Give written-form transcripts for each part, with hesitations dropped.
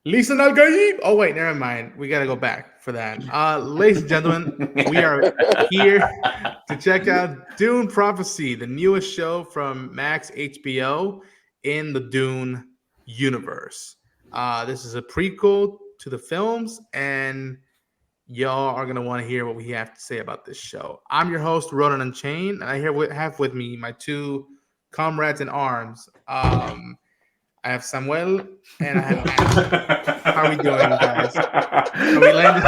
Lisa Nalgaib. Oh wait, never mind. We gotta go back for that. Ladies and gentlemen, we are here to check out Dune Prophecy, the newest show from Max HBO in the Dune universe. This is a prequel to the films, and y'all are gonna want to hear what we have to say about this show. I'm your host, Ronin Unchained, and have with me my two comrades in arms. I have Samuel and I have Ant. How are we doing, guys? Are we landing?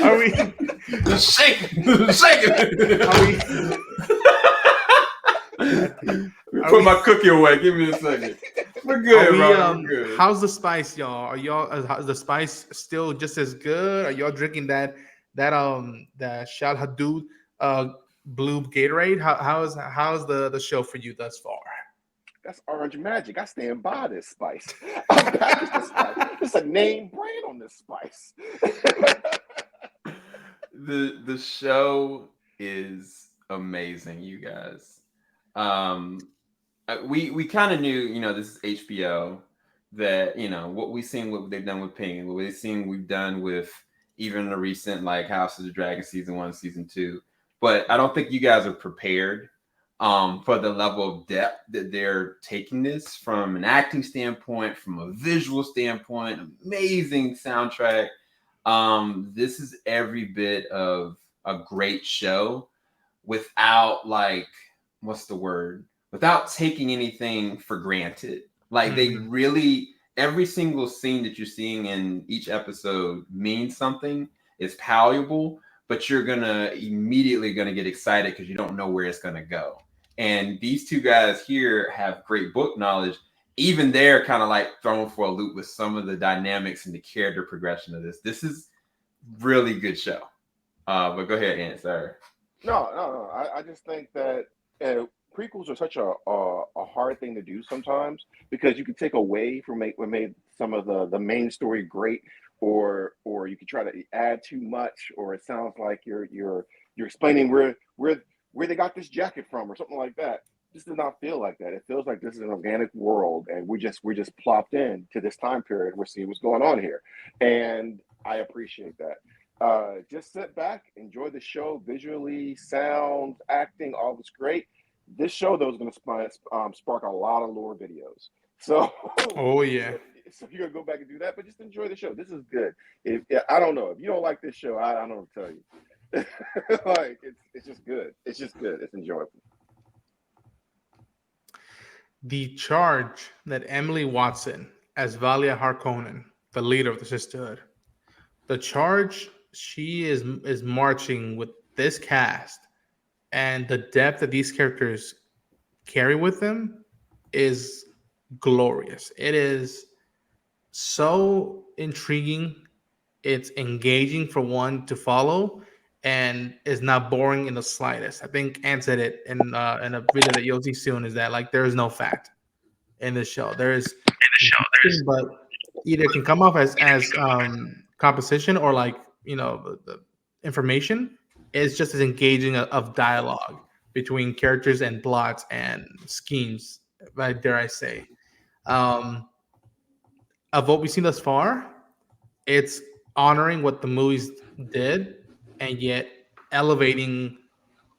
Are we? Shake it. Are we? Are Put we? my cookie away. Give me a second. We're good, bro. We're good. How's the spice, y'all? Are y'all? Is the spice still just as good? Are y'all drinking the Shal Hadud blue Gatorade? How's the show for you thus far? That's orange magic. I stand by this spice. I packaged this spice. It's a name brand on this spice. The show is amazing, you guys. We kind of knew, this is HBO, that what they've done with Ping, what we've done with even the recent like House of the Dragon season 1, season 2. But I don't think you guys are prepared for the level of depth that they're taking this from an acting standpoint, from a visual standpoint, amazing soundtrack. This is every bit of a great show without without taking anything for granted. Like they really, every single scene that you're seeing in each episode means something. It's valuable, but you're immediately gonna get excited because you don't know where it's gonna go. And these two guys here have great book knowledge. Even they're kind of like thrown for a loop with some of the dynamics and the character progression of this. This is really good show. But go ahead, Ant. Sorry. No. I just think that prequels are such a hard thing to do sometimes because you can take away from what made some of the main story great, or you can try to add too much, or it sounds like you're explaining where they got this jacket from or something like that. This does not feel like that. It feels like this is an organic world, and we're just plopped in to this time period. We're seeing what's going on here, and I appreciate that. Just sit back, enjoy the show visually, sound, acting, all was great. This show, though, is going to spark a lot of lore videos. So, Oh yeah. so you're going to go back and do that, but just enjoy the show. This is good. I don't know. If you don't like this show, I don't know what to tell you. Like it's just good. It's just good. It's enjoyable. The charge that Emily Watson as Valia Harkonnen, the leader of the Sisterhood, the charge she is marching with this cast and the depth that these characters carry with them is glorious. It is so intriguing. It's engaging for one to follow, and is not boring in the slightest. I think Ann said it in a video that you'll see soon. Is that like there is no fat in this show? There is, but either can come off as composition or like the information is just as engaging of dialogue between characters and plots and schemes. Dare I say, um, of what we've seen thus far, it's honoring what the movies did and yet elevating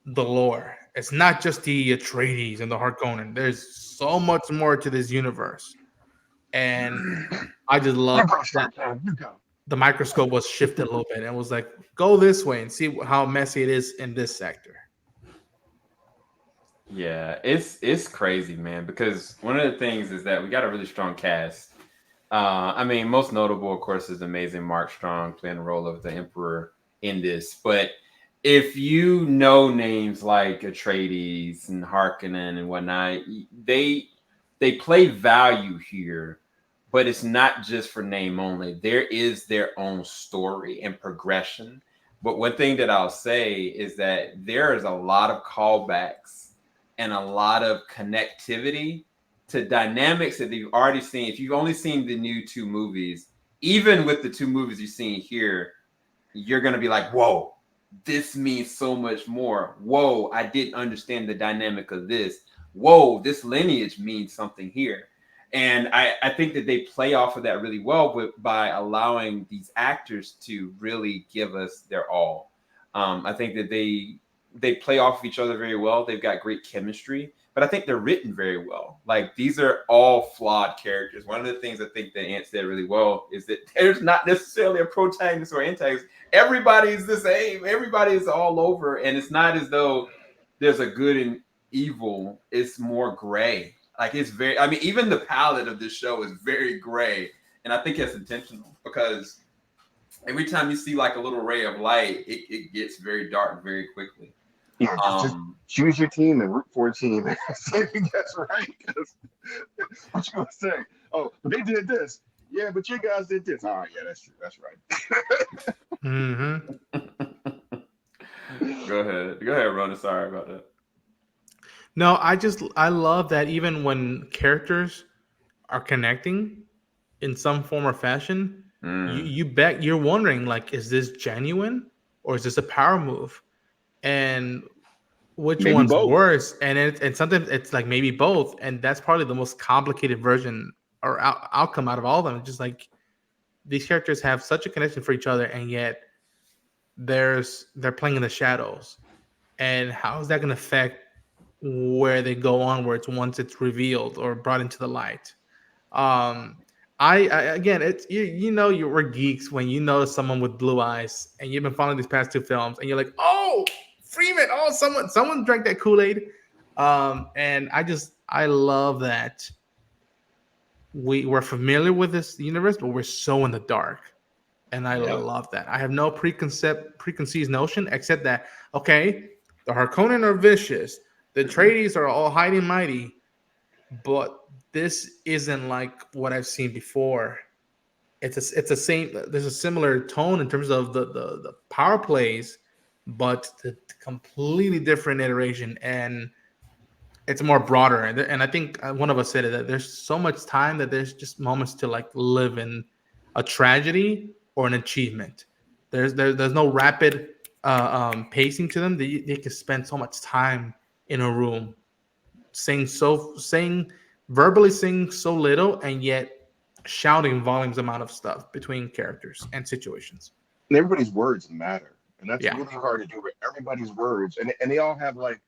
the lore. It's not just the Atreides and the Harkonnen. There's so much more to this universe, and I just love that the microscope was shifted a little bit and was like, go this way and see how messy it is in this sector. Yeah, it's crazy, man, because one of the things is that we got a really strong cast. I mean, most notable, of course, is amazing Mark Strong playing the role of the Emperor in this. But if you know names like Atreides and Harkonnen and whatnot, they play value here, but it's not just for name only. There is their own story and progression. But one thing that I'll say is that there is a lot of callbacks and a lot of connectivity to dynamics that you've already seen. If you've only seen the new 2 movies, even with the 2 movies you've seen here, you're going to be like, whoa, this means so much more. Whoa, I didn't understand the dynamic of this. Whoa, this lineage means something here. And I think that they play off of that really well by allowing these actors to really give us their all. I think that they play off of each other very well. They've got great chemistry, but I think they're written very well. Like, these are all flawed characters. One of the things I think that Ant said really well is that there's not necessarily a protagonist or antagonist. Everybody's the same. Everybody is all over, and it's not as though there's a good and evil. It's more gray. Like, it's very, I mean, even the palette of this show is very gray. And I think it's intentional, because every time you see like a little ray of light, it gets very dark very quickly. Yeah, just choose your team and root for a team. I think that's right. What you gonna say? Oh, but they did this. Yeah, but your guys did this. Oh, yeah, that's true. That's right. Go ahead, Ronin. Sorry about that. No, I love that even when characters are connecting in some form or fashion, you're wondering, like, is this genuine or is this a power move? And which Maybe one's both. worse? And sometimes it's like maybe both, and that's probably the most complicated version or outcome out of all of them. It's just like these characters have such a connection for each other, and yet they're playing in the shadows. And how is that going to affect where they go onwards once it's revealed or brought into the light? I again, it's we're geeks when you know someone with blue eyes and you've been following these past two films and you're like, oh, Freeman, oh, someone drank that Kool-Aid. And I love that we're familiar with this universe, but we're so in the dark. And I love that. I have no preconceived notion except that, okay, the Harkonnen are vicious. The Atreides are all high and mighty. But this isn't like what I've seen before. It's a same. There's a similar tone in terms of the power plays, but the completely different iteration, and it's more broader. And I think one of us said it, that there's so much time that there's just moments to like live in a tragedy or an achievement. There's no rapid pacing to them. They can spend so much time in a room verbally saying so little and yet shouting volumes amount of stuff between characters and situations. And everybody's words matter, and that's Yeah. really hard to do with everybody's words, and they all have like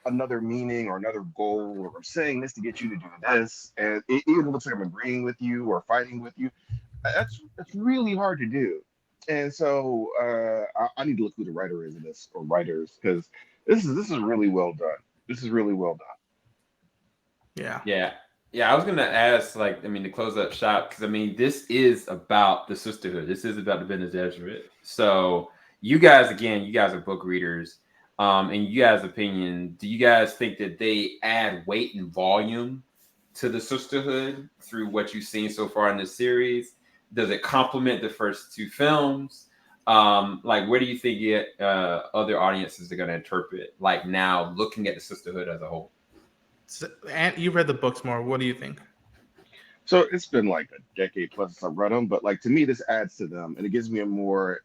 another meaning or another goal, or I'm saying this to get you to do this, and it even looks like I'm agreeing with you or fighting with you. That's really hard to do. And so I need to look who the writer is in this, or writers, because this is really well done. This is really well done. Yeah. I was gonna ask, like, I mean, to close up shop, because I mean, this is about the Sisterhood. This is about the Bene Gesserit. So you guys are book readers. In you guys' opinion, do you guys think that they add weight and volume to the Sisterhood through what you've seen so far in this series? Does it complement the first two films? Like, where do you think other audiences are going to interpret, like, now looking at the Sisterhood as a whole? So, and you read the books more. What do you think? So it's been like a decade plus since I've read them, but like to me, this adds to them, and it gives me a more.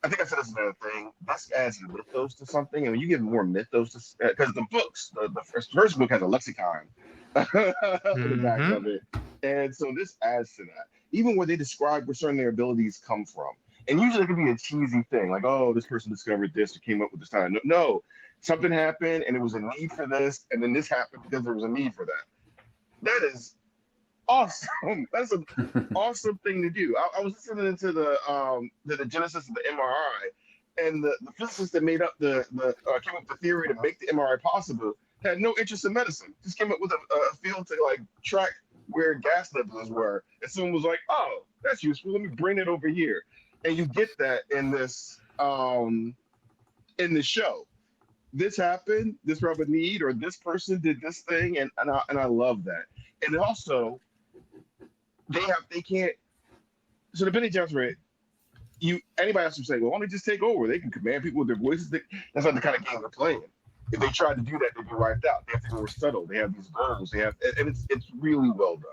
I think I said this another thing. This adds mythos to something, and when you give more mythos to, because the books, the first book has a lexicon in the back of it, and so this adds to that. Even where they describe where certain their abilities come from, and usually it can be a cheesy thing, like, oh, this person discovered this or came up with this time. No, something happened, and there was a need for this, and then this happened because there was a need for that. That is awesome. That's an awesome thing to do. I was listening to the genesis of the MRI, and the physicists that made up came up with the theory to make the MRI possible had no interest in medicine. Just came up with a field to like track where gas levels were, and someone was like, "Oh, that's useful. Let me bring it over here." And you get that in this show. This happened. This probably need, or this person did this thing, and I love that. And also, they can't. So the Bene Gesserit, anybody else would say, well, why don't they just take over? They can command people with their voices. That's not the kind of game they're playing. If they tried to do that, they'd be wiped out. They have to be more subtle. They have these goals. And it's really well done.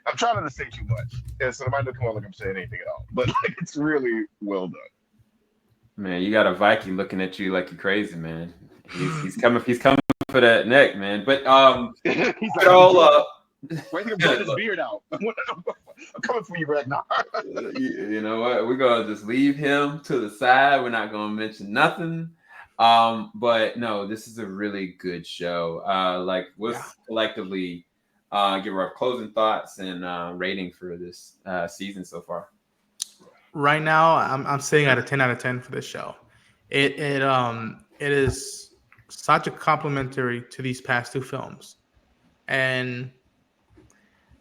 I'm trying not to say too much, and so it might not come out like I'm saying anything at all. But like, it's really well done. Man, you got a Viking looking at you like you're crazy, man. He's coming for that neck, man. But Why do you blow his beard out? I'm coming for you, Ragnar. You know what? We're gonna just leave him to the side. We're not gonna mention nothing. But no, this is a really good show. Like, let's collectively give our closing thoughts and rating for this season so far. Right now, I'm sitting at a 10 out of 10 for this show. It is such a complimentary to these past two films, and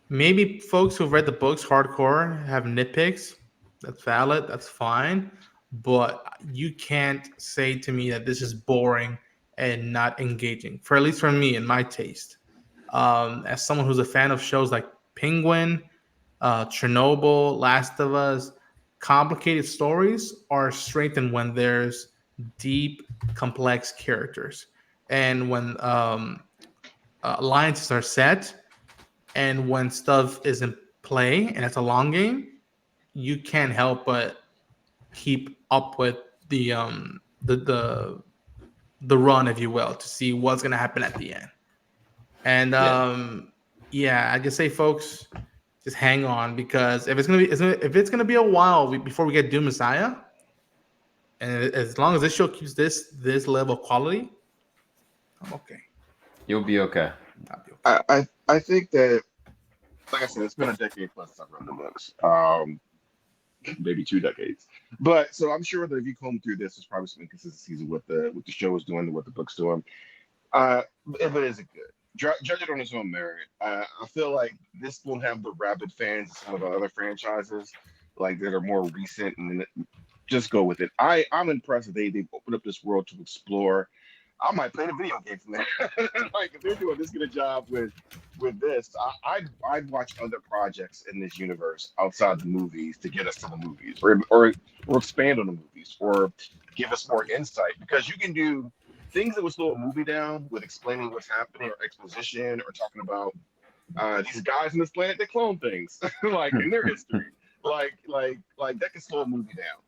maybe folks who've read the books hardcore have nitpicks. That's valid. That's fine. But you can't say to me that this is boring and not engaging, for at least for me and my taste. As someone who's a fan of shows like Penguin, Chernobyl, Last of Us, complicated stories are strengthened when there's deep, complex characters, and when alliances are set, and when stuff is in play and it's a long game, you can't help but keep up with the run, if you will, to see what's gonna happen at the end. And I just say, folks, just hang on, because if it's gonna be a while before we get Doom Messiah, and as long as this show keeps this level of quality, I'm okay. You'll be okay. I'll be okay. I think that, like I said, it's been a decade plus since I've read the books. Maybe 2 decades. But so I'm sure that if you comb through this, there's probably some inconsistencies with the show is doing, what the book's doing. But is it good? Judge it on its own merit. I feel like this won't have the rabid fans of some of the other franchises, like, that are more recent, and just go with it. I'm impressed that they've opened up this world to explore. I might play the video game from there. Like, if they're doing this good a job with this, I'd watch other projects in this universe outside the movies to get us to the movies, or expand on the movies, or give us more insight, because you can do things that would slow a movie down with explaining what's happening, or exposition, or talking about these guys on this planet that clone things, like, in their history, like that can slow a movie down.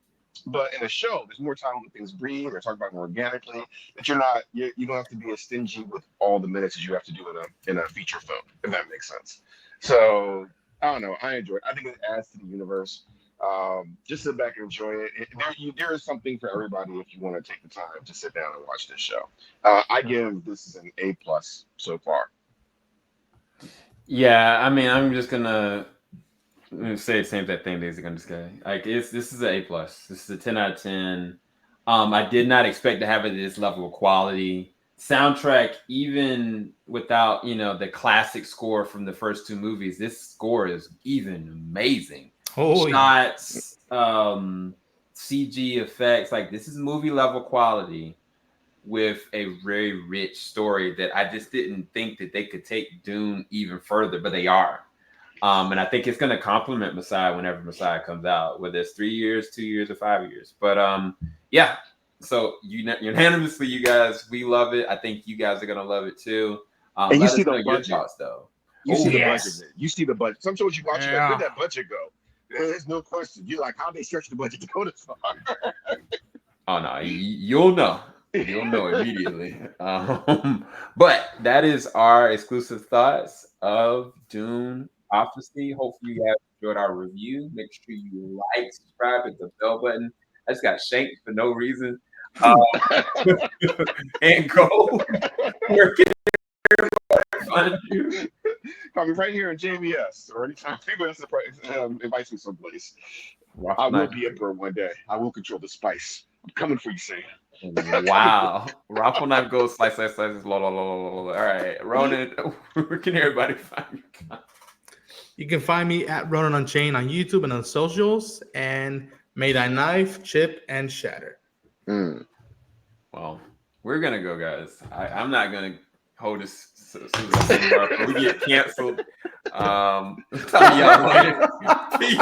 But in a show, there's more time when things breathe or talk about more organically. That you don't have to be as stingy with all the minutes as you have to do in a feature film, if that makes sense. So I don't know. I enjoy it. I think it adds to the universe. Just sit back and enjoy it. There is something for everybody if you want to take the time to sit down and watch this show. I give this an A+ so far. Yeah, I mean, I'm gonna say the same thing, basically. I'm just kidding. Like, this is an A+. This is a 10 out of 10. I did not expect to have it at this level of quality. Soundtrack, even without the classic score from the first 2 movies, this score is even amazing. Shots, CG effects, like, this is movie level quality with a very rich story that I just didn't think that they could take Dune even further, but they are. And I think it's going to complement Messiah whenever Messiah comes out, whether it's 3 years, 2 years, or 5 years. But yeah, so unanimously, you guys, we love it. I think you guys are going to love it too. And you see the budget, thoughts, though. You see the budget. You see the budget. Some shows you watch, Yeah. where did that budget go? There's no question. You're like, how they stretch the budget to go this far? Oh no, you'll know. You'll know immediately. But that is our exclusive thoughts of Dune Prophecy. Hopefully you guys enjoyed our review. Make sure you like, subscribe, hit the bell button. I just got shanked for no reason. And go. Where can everybody find you? Call me right here in JVS, or anytime people invites me someplace. I will be emperor one day. I will control the spice. I'm coming for you, Sam. Wow. Raffle knife goes slice. All right. Ronin, where can everybody find you? You can find me at Ronin Unchained on YouTube and on socials, and may thy knife chip and shatter. Well, we're gonna go, guys. I'm not gonna hold this we get canceled. Y'all later. Peace.